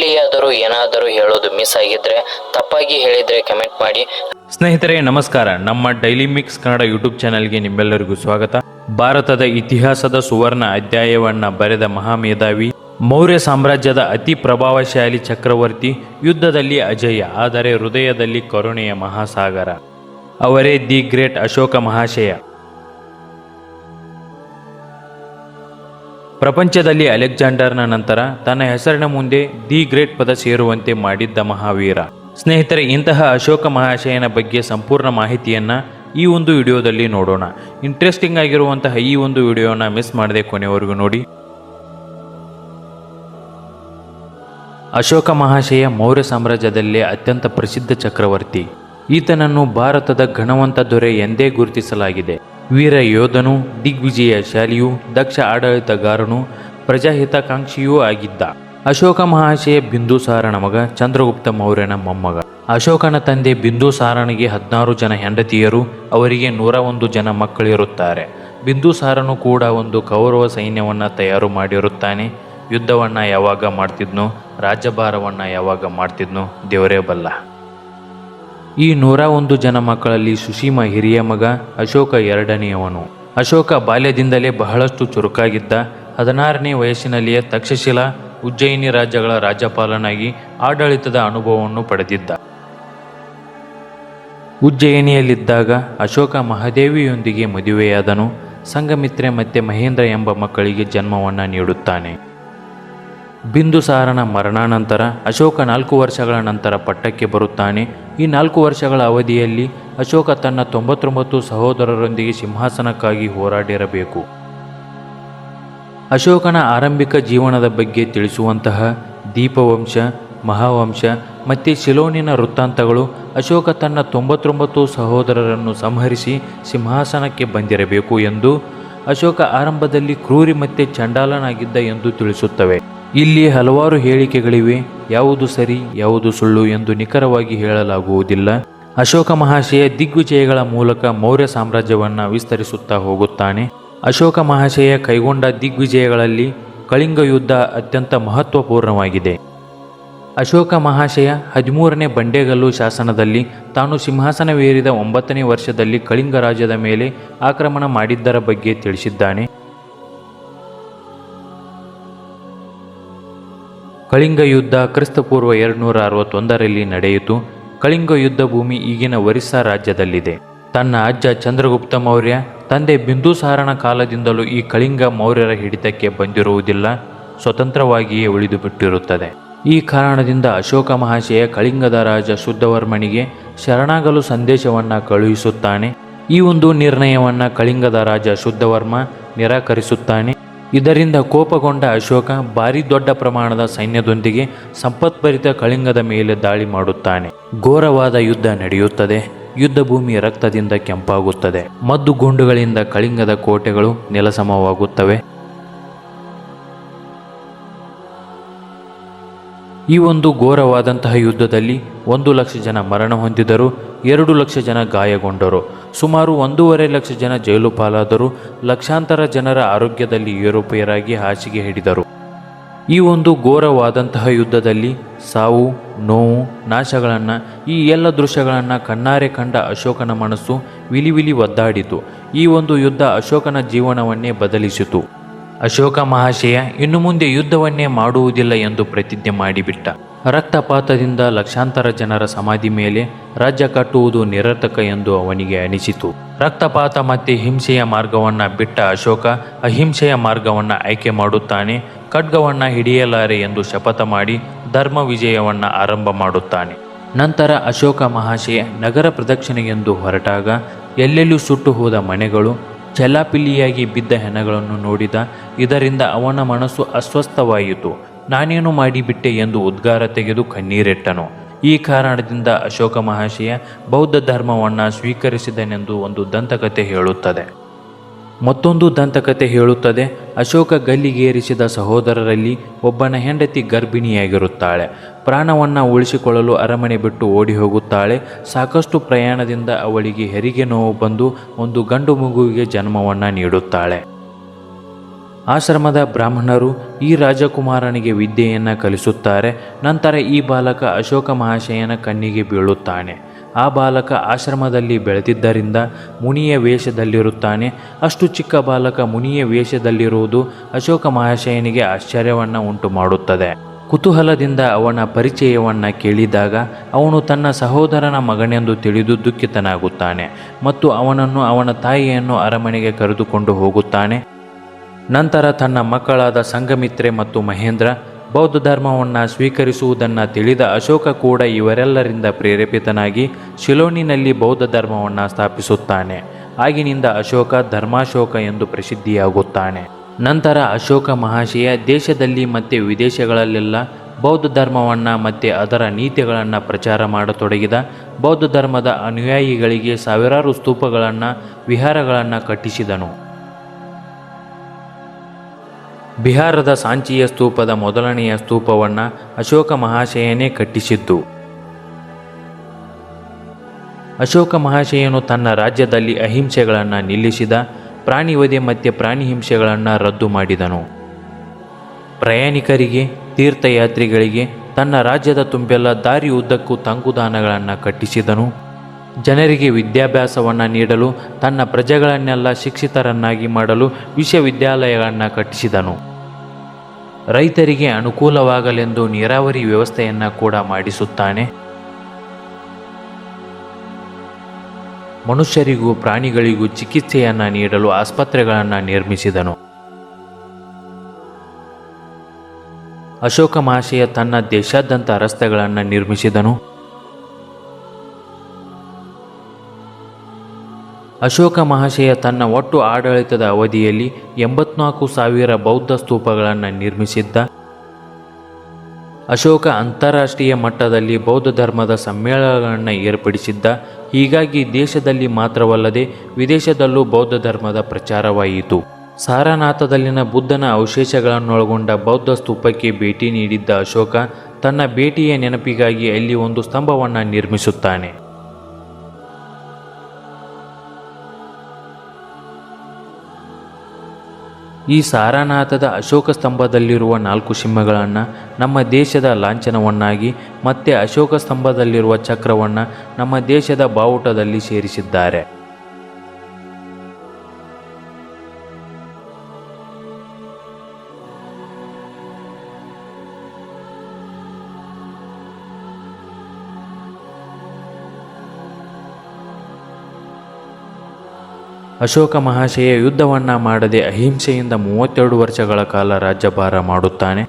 ಕೈಯಾದರೂ ಏನಾದರೂ ಹೇಳೋದು ಮಿಸ್ ಆಗಿದ್ರೆ, ತಪ್ಪಾಗಿ ಹೇಳಿದ್ರೆ ಕಮೆಂಟ್ ಮಾಡಿ. ಸ್ನೇಹಿತರೆ ನಮಸ್ಕಾರ. ನಮ್ಮ ಡೈಲಿ ಮಿಕ್ಸ್ ಕನ್ನಡ ಯೂಟ್ಯೂಬ್ ಚಾನೆಲ್ಗೆ ನಿಮ್ಮೆಲ್ಲರಿಗೂ ಸ್ವಾಗತ. ಭಾರತದ ಇತಿಹಾಸದ ಸುವರ್ಣ ಅಧ್ಯಾಯವನ್ನ ಬರೆದ ಮಹಾಮೇಧಾವಿ, ಮೌರ್ಯ ಸಾಮ್ರಾಜ್ಯದ ಅತಿ ಪ್ರಭಾವಶಾಲಿ ಚಕ್ರವರ್ತಿ, ಯುದ್ಧದಲ್ಲಿ ಅಜೇಯ ಆದರೆ ಹೃದಯದಲ್ಲಿ ಕರುಣೆಯ ಮಹಾಸಾಗರ, ಅವರೇ ದಿ ಗ್ರೇಟ್ ಅಶೋಕ ಮಹಾಶಯ. ಪ್ರಪಂಚದಲ್ಲಿ ಅಲೆಕ್ಸಾಂಡರ್ನ ನಂತರ ತನ್ನ ಹೆಸರಿನ ಮುಂದೆ ದಿ ಗ್ರೇಟ್ ಪದ ಸೇರುವಂತೆ ಮಾಡಿದ್ದ ಮಹಾವೀರ. ಸ್ನೇಹಿತರೆ, ಇಂತಹ ಅಶೋಕ ಮಹಾಶಯನ ಬಗ್ಗೆ ಸಂಪೂರ್ಣ ಮಾಹಿತಿಯನ್ನು ಈ ಒಂದು ವಿಡಿಯೋದಲ್ಲಿ ನೋಡೋಣ. ಇಂಟ್ರೆಸ್ಟಿಂಗ್ ಆಗಿರುವಂತಹ ಈ ಒಂದು ವಿಡಿಯೋನ ಮಿಸ್ ಮಾಡದೆ ಕೊನೆವರೆಗೂ ನೋಡಿ. ಅಶೋಕ ಮಹಾಶಯ ಮೌರ್ಯ ಸಾಮ್ರಾಜ್ಯದಲ್ಲೇ ಅತ್ಯಂತ ಪ್ರಸಿದ್ಧ ಚಕ್ರವರ್ತಿ. ಈತನನ್ನು ಭಾರತದ ಘನವಂತ ದೊರೆ ಎಂದೇ ಗುರುತಿಸಲಾಗಿದೆ. ವೀರ ಯೋಧನು, ದಿಗ್ವಿಜಯಶಾಲಿಯೂ, ದಕ್ಷ ಆಡಳಿತಗಾರನು, ಪ್ರಜಾಹಿತಾಕಾಂಕ್ಷಿಯೂ ಆಗಿದ್ದ ಅಶೋಕ ಮಹಾಶಯ ಬಿಂದುಸಾರನ ಮಗ, ಚಂದ್ರಗುಪ್ತ ಮೌರ್ಯನ ಮೊಮ್ಮಗ. ಅಶೋಕನ ತಂದೆ ಬಿಂದುಸಾರನಿಗೆ 16 ಜನ ಹೆಂಡತಿಯರು, ಅವರಿಗೆ 101 ಜನ ಮಕ್ಕಳಿರುತ್ತಾರೆ. ಬಿಂದುಸಾರನು ಕೂಡ ಒಂದು ಕೌರವ ಸೈನ್ಯವನ್ನು ತಯಾರು ಮಾಡಿರುತ್ತಾನೆ. ಯುದ್ಧವನ್ನು ಯಾವಾಗ ಮಾಡ್ತಿದ್ನೋ, ರಾಜ್ಯಭಾರವನ್ನು ಯಾವಾಗ ಮಾಡ್ತಿದ್ನೋ ದೇವರೇ ಬಲ್ಲ. ಈ 101 ಜನ ಮಕ್ಕಳಲ್ಲಿ ಸುಸೀಮ ಹಿರಿಯ ಮಗ, ಅಶೋಕ ಎರಡನೆಯವನು. ಅಶೋಕ ಬಾಲ್ಯದಿಂದಲೇ ಬಹಳಷ್ಟು ಚುರುಕಾಗಿದ್ದ. 16ನೇ ವಯಸ್ಸಿನಲ್ಲಿಯೇ ತಕ್ಷಶಿಲಾ, ಉಜ್ಜಯಿನಿ ರಾಜ್ಯಗಳ ರಾಜ್ಯಪಾಲನಾಗಿ ಆಡಳಿತದ ಅನುಭವವನ್ನು ಪಡೆದಿದ್ದ. ಉಜ್ಜಯಿನಿಯಲ್ಲಿದ್ದಾಗ ಅಶೋಕ ಮಹಾದೇವಿಯೊಂದಿಗೆ ಮದುವೆಯಾದನು. ಸಂಘಮಿತ್ರೆ ಮತ್ತು ಮಹೇಂದ್ರ ಎಂಬ ಮಕ್ಕಳಿಗೆ ಜನ್ಮವನ್ನು ನೀಡುತ್ತಾನೆ. ಬಿಂದುಸಾರನ ಮರಣಾನಂತರ ಅಶೋಕ 4 ವರ್ಷಗಳ ನಂತರ ಪಟ್ಟಕ್ಕೆ ಬರುತ್ತಾನೆ. ಈ 4 ವರ್ಷಗಳ ಅವಧಿಯಲ್ಲಿ ಅಶೋಕ ತನ್ನ 99 ಸಹೋದರರೊಂದಿಗೆ ಸಿಂಹಾಸನಕ್ಕಾಗಿ ಹೋರಾಡಿರಬೇಕು. ಅಶೋಕನ ಆರಂಭಿಕ ಜೀವನದ ಬಗ್ಗೆ ತಿಳಿಸುವಂತಹ ದೀಪವಂಶ, ಮಹಾವಂಶ ಮತ್ತು ಶಿಲೋನಿನ ವೃತ್ತಾಂತಗಳು ಅಶೋಕ ತನ್ನ 99 ಸಹೋದರರನ್ನು ಸಂಹರಿಸಿ ಸಿಂಹಾಸನಕ್ಕೆ ಬಂದಿರಬೇಕು ಎಂದು, ಅಶೋಕ ಆರಂಭದಲ್ಲಿ ಕ್ರೂರಿ ಮತ್ತು ಚಂಡಾಲನಾಗಿದ್ದ ಎಂದು ತಿಳಿಸುತ್ತವೆ. ಇಲ್ಲಿ ಹಲವಾರು ಹೇಳಿಕೆಗಳಿವೆ. ಯಾವುದು ಸರಿ ಯಾವುದು ಸುಳ್ಳು ಎಂದು ನಿಖರವಾಗಿ ಹೇಳಲಾಗುವುದಿಲ್ಲ. ಅಶೋಕ ಮಹಾಶಯ ದಿಗ್ವಿಜಯಗಳ ಮೂಲಕ ಮೌರ್ಯ ಸಾಮ್ರಾಜ್ಯವನ್ನು ವಿಸ್ತರಿಸುತ್ತಾ ಹೋಗುತ್ತಾನೆ. ಅಶೋಕ ಮಹಾಶಯ ಕೈಗೊಂಡ ದಿಗ್ವಿಜಯಗಳಲ್ಲಿ ಕಳಿಂಗ ಯುದ್ಧ ಅತ್ಯಂತ ಮಹತ್ವಪೂರ್ಣವಾಗಿದೆ. ಅಶೋಕ ಮಹಾಶಯ 13ನೇ ಬಂಡೆಗಲ್ಲು ಶಾಸನದಲ್ಲಿ ತಾನು ಸಿಂಹಾಸನವೇರಿದ 9ನೇ ವರ್ಷದಲ್ಲಿ ಕಳಿಂಗ ರಾಜ್ಯದ ಮೇಲೆ ಆಕ್ರಮಣ ಮಾಡಿದ್ದರ ಬಗ್ಗೆ ತಿಳಿಸಿದ್ದಾನೆ. ಕಳಿಂಗ ಯುದ್ಧ ಕ್ರಿಸ್ತಪೂರ್ವ 261ರಲ್ಲಿ ನಡೆಯಿತು. ಕಳಿಂಗ ಯುದ್ಧ ಭೂಮಿ ಈಗಿನ ಒರಿಸ್ಸಾ ರಾಜ್ಯದಲ್ಲಿದೆ. ತನ್ನ ಅಜ್ಜ ಚಂದ್ರಗುಪ್ತ ಮೌರ್ಯ, ತಂದೆ ಬಿಂದುಸಾರನ ಕಾಲದಿಂದಲೂ ಈ ಕಳಿಂಗ ಮೌರ್ಯರ ಹಿಡಿತಕ್ಕೆ ಬಂದಿರುವುದಿಲ್ಲ, ಸ್ವತಂತ್ರವಾಗಿಯೇ ಉಳಿದು ಬಿಟ್ಟಿರುತ್ತದೆ. ಈ ಕಾರಣದಿಂದ ಅಶೋಕ ಮಹಾಶಯ ಕಳಿಂಗದ ರಾಜ ಶುದ್ಧವರ್ಮನಿಗೆ ಶರಣಾಗಲು ಸಂದೇಶವನ್ನು ಕಳುಹಿಸುತ್ತಾನೆ. ಈ ಒಂದು ನಿರ್ಣಯವನ್ನು ಕಳಿಂಗದ ರಾಜ ಶುದ್ಧವರ್ಮ ನಿರಾಕರಿಸುತ್ತಾನೆ. ಇದರಿಂದ ಕೋಪಗೊಂಡ ಅಶೋಕ ಭಾರಿ ದೊಡ್ಡ ಪ್ರಮಾಣದ ಸೈನ್ಯದೊಂದಿಗೆ ಸಂಪತ್ಭರಿತ ಕಳಿಂಗದ ಮೇಲೆ ದಾಳಿ ಮಾಡುತ್ತಾನೆ. ಘೋರವಾದ ಯುದ್ಧ ನಡೆಯುತ್ತದೆ. ಯುದ್ಧ ಭೂಮಿ ರಕ್ತದಿಂದ ಕೆಂಪಾಗುತ್ತದೆ. ಮದ್ದು ಗುಂಡುಗಳಿಂದ ಕಳಿಂಗದ ಕೋಟೆಗಳು ನೆಲಸಮವಾಗುತ್ತವೆ. ಈ ಒಂದು ಘೋರವಾದಂತಹ ಯುದ್ಧದಲ್ಲಿ 1 ಲಕ್ಷ ಜನ ಮರಣ ಹೊಂದಿದರು, 2 ಲಕ್ಷ ಜನ ಗಾಯಗೊಂಡರು, ಸುಮಾರು 1.5 ಲಕ್ಷ ಜನ ಜೈಲು ಪಾಲಾದರು, ಲಕ್ಷಾಂತರ ಜನರ ಆರೋಗ್ಯದಲ್ಲಿ ಏರುಪೇರಾಗಿ ಹಾಸಿಗೆ ಹಿಡಿದರು. ಈ ಒಂದು ಘೋರವಾದಂತಹ ಯುದ್ಧದಲ್ಲಿ ಸಾವು, ನೋವು, ನಾಶಗಳನ್ನು, ಈ ಎಲ್ಲ ದೃಶ್ಯಗಳನ್ನು ಕಣ್ಣಾರೆ ಕಂಡ ಅಶೋಕನ ಮನಸ್ಸು ವಿಲಿವಿಲಿ ಒದ್ದಾಡಿತು. ಈ ಒಂದು ಯುದ್ಧ ಅಶೋಕನ ಜೀವನವನ್ನೇ ಬದಲಿಸಿತು. ಅಶೋಕ ಮಹಾಶಯ ಇನ್ನು ಮುಂದೆ ಯುದ್ಧವನ್ನೇ ಮಾಡುವುದಿಲ್ಲ ಎಂದು ಪ್ರತಿಜ್ಞೆ ಮಾಡಿಬಿಟ್ಟ. ರಕ್ತಪಾತದಿಂದ ಲಕ್ಷಾಂತರ ಜನರ ಸಮಾಧಿ ಮೇಲೆ ರಾಜ್ಯ ಕಟ್ಟುವುದು ನಿರರ್ಥಕ ಎಂದು ಅವನಿಗೆ ಅನಿಸಿತು. ರಕ್ತಪಾತ ಮತ್ತು ಹಿಂಸೆಯ ಮಾರ್ಗವನ್ನು ಬಿಟ್ಟ ಅಶೋಕ ಅಹಿಂಸೆಯ ಮಾರ್ಗವನ್ನು ಆಯ್ಕೆ ಮಾಡುತ್ತಾನೆ. ಖಡ್ಗವನ್ನು ಹಿಡಿಯಲಾರೆ ಎಂದು ಶಪಥ ಮಾಡಿ ಧರ್ಮ ವಿಜಯವನ್ನು ಆರಂಭ ಮಾಡುತ್ತಾನೆ. ನಂತರ ಅಶೋಕ ಮಹಾಶಯ ನಗರ ಪ್ರದಕ್ಷಿಣೆಗೆಂದು ಹೊರಟಾಗ ಎಲ್ಲೆಲ್ಲೂ ಸುಟ್ಟು ಹೋದ ಮನೆಗಳು, ಚೆಲ್ಲಾಪಿಲ್ಲಿಯಾಗಿ ಬಿದ್ದ ಹೆಣಗಳನ್ನು ನೋಡಿದ. ಇದರಿಂದ ಅವನ ಮನಸ್ಸು ಅಸ್ವಸ್ಥವಾಯಿತು. ನಾನೇನು ಮಾಡಿಬಿಟ್ಟೆ ಎಂದು ಉದ್ಗಾರ ತೆಗೆದು ಕಣ್ಣೀರೆಟ್ಟನು. ಈ ಕಾರಣದಿಂದ ಅಶೋಕ ಮಹಾಶಯ ಬೌದ್ಧ ಧರ್ಮವನ್ನು ಸ್ವೀಕರಿಸಿದನೆಂದು ಒಂದು ದಂತಕಥೆ ಹೇಳುತ್ತದೆ. ಮತ್ತೊಂದು ದಂತಕಥೆ ಹೇಳುತ್ತದೆ, ಅಶೋಕ ಗಲ್ಲಿಗೇರಿಸಿದ ಸಹೋದರರಲ್ಲಿ ಒಬ್ಬನ ಹೆಂಡತಿ ಗರ್ಭಿಣಿಯಾಗಿರುತ್ತಾಳೆ. ಪ್ರಾಣವನ್ನು ಉಳಿಸಿಕೊಳ್ಳಲು ಅರಮನೆ ಬಿಟ್ಟು ಓಡಿ ಹೋಗುತ್ತಾಳೆ. ಸಾಕಷ್ಟು ಪ್ರಯಾಣದಿಂದ ಅವಳಿಗೆ ಹೆರಿಗೆ ನೋವು ಬಂದು ಒಂದು ಗಂಡು ಮಗುವಿಗೆ ಜನ್ಮವನ್ನು ನೀಡುತ್ತಾಳೆ. ಆಶ್ರಮದ ಬ್ರಾಹ್ಮಣರು ಈ ರಾಜಕುಮಾರನಿಗೆ ವಿದ್ಯೆಯನ್ನು ಕಲಿಸುತ್ತಾರೆ. ನಂತರ ಈ ಬಾಲಕ ಅಶೋಕ ಮಹಾಶಯನ ಕಣ್ಣಿಗೆ ಬೀಳುತ್ತಾನೆ. ಆ ಬಾಲಕ ಆಶ್ರಮದಲ್ಲಿ ಬೆಳೆದಿದ್ದರಿಂದ ಮುನಿಯ ವೇಷದಲ್ಲಿರುತ್ತಾನೆ. ಅಷ್ಟು ಚಿಕ್ಕ ಬಾಲಕ ಮುನಿಯ ವೇಷದಲ್ಲಿರುವುದು ಅಶೋಕ ಮಹಾಶಯನಿಗೆ ಆಶ್ಚರ್ಯವನ್ನು ಉಂಟು ಮಾಡುತ್ತದೆ. ಕುತೂಹಲದಿಂದ ಅವನ ಪರಿಚಯವನ್ನು ಕೇಳಿದಾಗ ಅವನು ತನ್ನ ಸಹೋದರನ ಮಗನೆಂದು ತಿಳಿದು ದುಃಖಿತನಾಗುತ್ತಾನೆ ಮತ್ತು ಅವನನ್ನು ಅವನ ತಾಯಿಯನ್ನು ಅರಮನೆಗೆ ಕರೆದುಕೊಂಡು ಹೋಗುತ್ತಾನೆ. ನಂತರ ತನ್ನ ಮಕ್ಕಳಾದ ಸಂಘಮಿತ್ರೆ ಮತ್ತು ಮಹೇಂದ್ರ ಬೌದ್ಧ ಧರ್ಮವನ್ನು ಸ್ವೀಕರಿಸುವುದನ್ನು ತಿಳಿದ ಅಶೋಕ ಕೂಡ ಇವರೆಲ್ಲರಿಂದ ಪ್ರೇರೇಪಿತನಾಗಿ ಶಿಲೋನಿನಲ್ಲಿ ಬೌದ್ಧ ಧರ್ಮವನ್ನು ಸ್ಥಾಪಿಸುತ್ತಾನೆ. ಆಗಿನಿಂದ ಅಶೋಕ ಧರ್ಮಾಶೋಕ ಎಂದು ಪ್ರಸಿದ್ಧಿಯಾಗುತ್ತಾನೆ. ನಂತರ ಅಶೋಕ ಮಹಾಶಯ ದೇಶದಲ್ಲಿ ಮತ್ತು ವಿದೇಶಗಳಲ್ಲೆಲ್ಲ ಬೌದ್ಧ ಧರ್ಮವನ್ನು ಮತ್ತು ಅದರ ನೀತಿಗಳನ್ನು ಪ್ರಚಾರ ಮಾಡತೊಡಗಿದ. ಬೌದ್ಧ ಧರ್ಮದ ಅನುಯಾಯಿಗಳಿಗೆ ಸಾವಿರಾರು ಸ್ತೂಪಗಳನ್ನು ವಿಹಾರಗಳನ್ನು ಕಟ್ಟಿಸಿದನು. ಬಿಹಾರದ ಸಾಂಚಿಯ ಸ್ತೂಪದ ಮೊದಲನೆಯ ಸ್ತೂಪವನ್ನು ಅಶೋಕ ಮಹಾಶಯನೇ ಕಟ್ಟಿಸಿದ್ದು. ಅಶೋಕ ಮಹಾಶಯನು ತನ್ನ ರಾಜ್ಯದಲ್ಲಿ ಅಹಿಂಸೆಗಳನ್ನು ನಿಲ್ಲಿಸಿದ. ಪ್ರಾಣಿ ವಧೆ ಮತ್ತು ಪ್ರಾಣಿ ಹಿಂಸೆಗಳನ್ನು ರದ್ದು ಮಾಡಿದನು. ಪ್ರಯಾಣಿಕರಿಗೆ, ತೀರ್ಥಯಾತ್ರಿಗಳಿಗೆ ತನ್ನ ರಾಜ್ಯದ ತುಂಬೆಲ್ಲ ದಾರಿ ಉದ್ದಕ್ಕೂ ತಂಗುದಾಣಗಳನ್ನು ಕಟ್ಟಿಸಿದನು. ಜನರಿಗೆ ವಿದ್ಯಾಭ್ಯಾಸವನ್ನು ನೀಡಲು, ತನ್ನ ಪ್ರಜೆಗಳನ್ನೆಲ್ಲ ಶಿಕ್ಷಿತರನ್ನಾಗಿ ಮಾಡಲು ವಿಶ್ವವಿದ್ಯಾಲಯಗಳನ್ನು ಕಟ್ಟಿಸಿದನು. ರೈತರಿಗೆ ಅನುಕೂಲವಾಗಲೆಂದು ನೀರಾವರಿ ವ್ಯವಸ್ಥೆಯನ್ನು ಕೂಡ ಮಾಡಿಸುತ್ತಾನೆ. ಮನುಷ್ಯರಿಗೂ ಪ್ರಾಣಿಗಳಿಗೂ ಚಿಕಿತ್ಸೆಯನ್ನು ನೀಡಲು ಆಸ್ಪತ್ರೆಗಳನ್ನು ನಿರ್ಮಿಸಿದನು. ಅಶೋಕ ಮಹಾಶಯ ತನ್ನ ದೇಶಾದ್ಯಂತ ರಸ್ತೆಗಳನ್ನು ನಿರ್ಮಿಸಿದನು. ಅಶೋಕ ಮಹಾಶಯ ತನ್ನ ಒಟ್ಟು ಆಡಳಿತದ ಅವಧಿಯಲ್ಲಿ 84,000 ಬೌದ್ಧ ಸ್ತೂಪಗಳನ್ನು ನಿರ್ಮಿಸಿದ್ದ. ಅಶೋಕ ಅಂತಾರಾಷ್ಟ್ರೀಯ ಮಟ್ಟದಲ್ಲಿ ಬೌದ್ಧ ಧರ್ಮದ ಸಮ್ಮೇಳನಗಳನ್ನು ಏರ್ಪಡಿಸಿದ್ದ. ಹೀಗಾಗಿ ದೇಶದಲ್ಲಿ ಮಾತ್ರವಲ್ಲದೆ ವಿದೇಶದಲ್ಲೂ ಬೌದ್ಧ ಧರ್ಮದ ಪ್ರಚಾರವಾಯಿತು. ಸಾರನಾಥದಲ್ಲಿನ ಬುದ್ಧನ ಅವಶೇಷಗಳನ್ನೊಳಗೊಂಡ ಬೌದ್ಧ ಸ್ತೂಪಕ್ಕೆ ಭೇಟಿ ನೀಡಿದ್ದ ಅಶೋಕ ತನ್ನ ಭೇಟಿಯ ನೆನಪಿಗಾಗಿ ಅಲ್ಲಿ ಒಂದು ಸ್ತಂಭವನ್ನು ನಿರ್ಮಿಸುತ್ತಾನೆ. ಈ ಸಾರನಾಥದ ಅಶೋಕ ಸ್ತಂಭದಲ್ಲಿರುವ 4 ಸಿಂಹಗಳನ್ನು ನಮ್ಮ ದೇಶದ ಲಾಂಛನವನ್ನಾಗಿ ಮತ್ತೆ ಅಶೋಕ ಸ್ತಂಭದಲ್ಲಿರುವ ಚಕ್ರವನ್ನು ನಮ್ಮ ದೇಶದ ಬಾವುಟದಲ್ಲಿ ಸೇರಿಸಿದ್ದಾರೆ. ಅಶೋಕ ಮಹಾಶಯ ಯುದ್ಧವನ್ನು ಮಾಡದೆ ಅಹಿಂಸೆಯಿಂದ 32 ವರ್ಷಗಳ ಕಾಲ ರಾಜ್ಯಭಾರ ಮಾಡುತ್ತಾನೆ.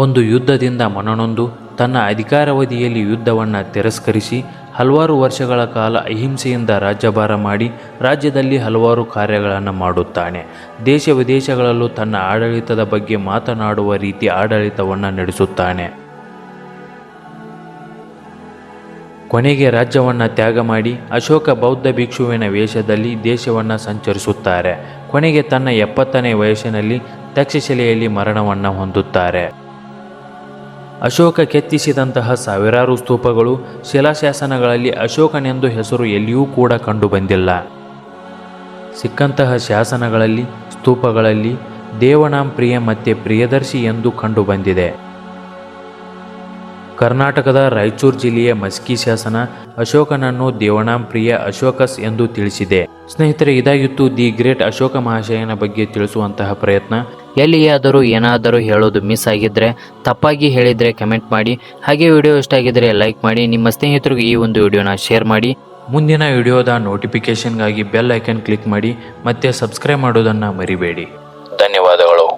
ಒಂದು ಯುದ್ಧದಿಂದ ಮನನೊಂದು ತನ್ನ ಅಧಿಕಾರಾವಧಿಯಲ್ಲಿ ಯುದ್ಧವನ್ನು ತಿರಸ್ಕರಿಸಿ ಹಲವಾರು ವರ್ಷಗಳ ಕಾಲ ಅಹಿಂಸೆಯಿಂದ ರಾಜ್ಯಭಾರ ಮಾಡಿ ರಾಜ್ಯದಲ್ಲಿ ಹಲವಾರು ಕಾರ್ಯಗಳನ್ನು ಮಾಡುತ್ತಾನೆ. ದೇಶ ವಿದೇಶಗಳಲ್ಲೂ ತನ್ನ ಆಡಳಿತದ ಬಗ್ಗೆ ಮಾತನಾಡುವ ರೀತಿ ಆಡಳಿತವನ್ನು ನಡೆಸುತ್ತಾನೆ. ಕೊನೆಗೆ ರಾಜ್ಯವನ್ನು ತ್ಯಾಗ ಮಾಡಿ ಅಶೋಕ ಬೌದ್ಧ ಭಿಕ್ಷುವಿನ ವೇಷದಲ್ಲಿ ದೇಶವನ್ನು ಸಂಚರಿಸುತ್ತಾರೆ. ಕೊನೆಗೆ ತನ್ನ 70ನೇ ವಯಸ್ಸಿನಲ್ಲಿ ತಕ್ಷಶಿಲೆಯಲ್ಲಿ ಮರಣವನ್ನು ಹೊಂದುತ್ತಾರೆ. ಅಶೋಕ ಕೆತ್ತಿಸಿದಂತಹ ಸಾವಿರಾರು ಸ್ತೂಪಗಳು, ಶಿಲಾಶಾಸನಗಳಲ್ಲಿ ಅಶೋಕನೆಂದು ಹೆಸರು ಎಲ್ಲಿಯೂ ಕೂಡ ಕಂಡುಬಂದಿಲ್ಲ. ಸಿಕ್ಕಂತಹ ಶಾಸನಗಳಲ್ಲಿ, ಸ್ತೂಪಗಳಲ್ಲಿ ದೇವನಾಂ ಪ್ರಿಯ ಮತ್ತು ಪ್ರಿಯದರ್ಶಿ ಎಂದು ಕಂಡುಬಂದಿದೆ. ಕರ್ನಾಟಕದ ರಾಯಚೂರು ಜಿಲ್ಲೆಯ ಮಸ್ಕಿ ಶಾಸನ ಅಶೋಕನನ್ನು ದೇವನಾಂ ಪ್ರಿಯ ಅಶೋಕಸ್ ಎಂದು ತಿಳಿಸಿದೆ. ಸ್ನೇಹಿತರೆ, ಇದಾಗಿತ್ತು ದಿ ಗ್ರೇಟ್ ಅಶೋಕ ಮಹಾಶಯನ ಬಗ್ಗೆ ತಿಳಿಸುವಂತಹ ಪ್ರಯತ್ನ. ಎಲ್ಲಿಯಾದರೂ ಏನಾದರೂ ಹೇಳೋದು ಮಿಸ್ ಆಗಿದ್ದರೆ, ತಪ್ಪಾಗಿ ಹೇಳಿದರೆ ಕಮೆಂಟ್ ಮಾಡಿ. ಹಾಗೆ ವಿಡಿಯೋ ಇಷ್ಟ ಆಗಿದ್ದರೆ ಲೈಕ್ ಮಾಡಿ. ನಿಮ್ಮ ಸ್ನೇಹಿತರಿಗೆ ಈ ಒಂದು ವಿಡಿಯೋನ ಶೇರ್ ಮಾಡಿ. ಮುಂದಿನ ವಿಡಿಯೋದ ನೋಟಿಫಿಕೇಷನ್ಗಾಗಿ ಬೆಲ್ ಐಕನ್ ಕ್ಲಿಕ್ ಮಾಡಿ ಮತ್ತು ಸಬ್ಸ್ಕ್ರೈಬ್ ಮಾಡೋದನ್ನು ಮರಿಬೇಡಿ. ಧನ್ಯವಾದಗಳು.